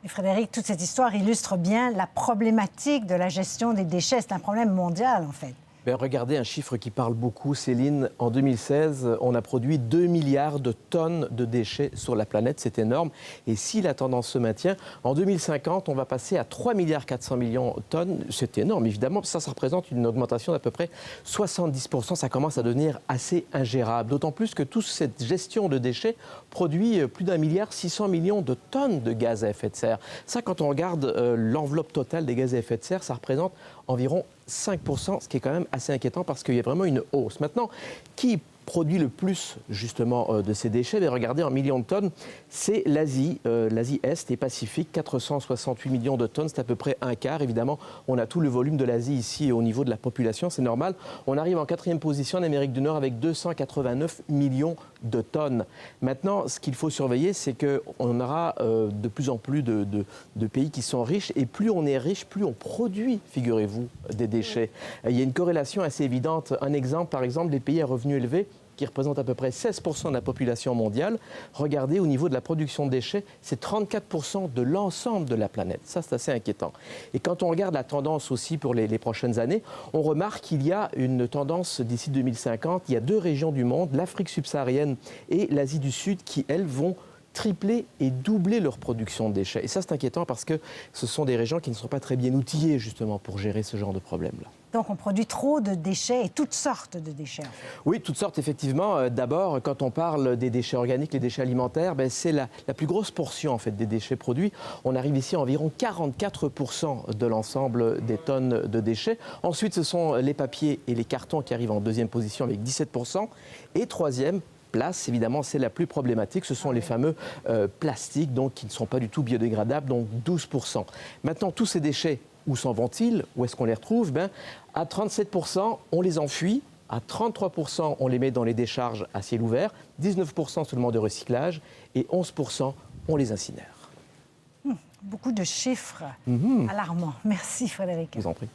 Et Frédéric, toute cette histoire illustre bien la problématique de la gestion des déchets. C'est un problème mondial, en fait. Ben, regardez un chiffre qui parle beaucoup, Céline. En 2016, on a produit 2 milliards de tonnes de déchets sur la planète. C'est énorme. Et si la tendance se maintient, en 2050, on va passer à 3 milliards 400 millions de tonnes. C'est énorme, évidemment. Ça représente une augmentation d'à peu près 70%. Ça commence à devenir assez ingérable. D'autant plus que toute cette gestion de déchets produit plus d'1 milliard 600 millions de tonnes de gaz à effet de serre. Ça, quand on regarde l'enveloppe totale des gaz à effet de serre, ça représente environ 5%, ce qui est quand même assez inquiétant parce qu'il y a vraiment une hausse. Maintenant, qui produit le plus justement de ces déchets? Mais regardez, en millions de tonnes, c'est l'Asie, l'Asie Est et Pacifique, 468 millions de tonnes, c'est à peu près un quart. Évidemment, on a tout le volume de l'Asie ici au niveau de la population, c'est normal. On arrive en 4e position en Amérique du Nord avec 289 millions de tonnes. Maintenant, ce qu'il faut surveiller, c'est qu'on aura de plus en plus de pays qui sont riches, et plus on est riche, plus on produit, figurez-vous, des déchets. Il y a une corrélation assez évidente. Un exemple, par exemple, les pays à revenus élevés, qui représente à peu près 16% de la population mondiale. Regardez, au niveau de la production de déchets, c'est 34% de l'ensemble de la planète. Ça, c'est assez inquiétant. Et quand on regarde la tendance aussi pour les prochaines années, on remarque qu'il y a une tendance d'ici 2050. Il y a 2 régions du monde, l'Afrique subsaharienne et l'Asie du Sud, qui, elles, vont tripler et doubler leur production de déchets. Et ça, c'est inquiétant parce que ce sont des régions qui ne sont pas très bien outillées, justement, pour gérer ce genre de problème-là. Donc, on produit trop de déchets et toutes sortes de déchets, en fait. Oui, toutes sortes, effectivement. D'abord, quand on parle des déchets organiques, les déchets alimentaires, c'est la plus grosse portion, en fait, des déchets produits. On arrive ici à environ 44% de l'ensemble des tonnes de déchets. Ensuite, ce sont les papiers et les cartons qui arrivent en 2e position avec 17%. Et 3e place, évidemment, c'est la plus problématique. Ce sont les fameux plastiques, donc, qui ne sont pas du tout biodégradables, donc 12%. Maintenant, tous ces déchets, où s'en vont-ils? Où est-ce qu'on les retrouve? À 37%, on les enfuit. À 33%, on les met dans les décharges à ciel ouvert. 19% seulement de recyclage. Et 11%, on les incinère. Beaucoup de chiffres alarmants. Merci, Frédéric. Je vous en prie.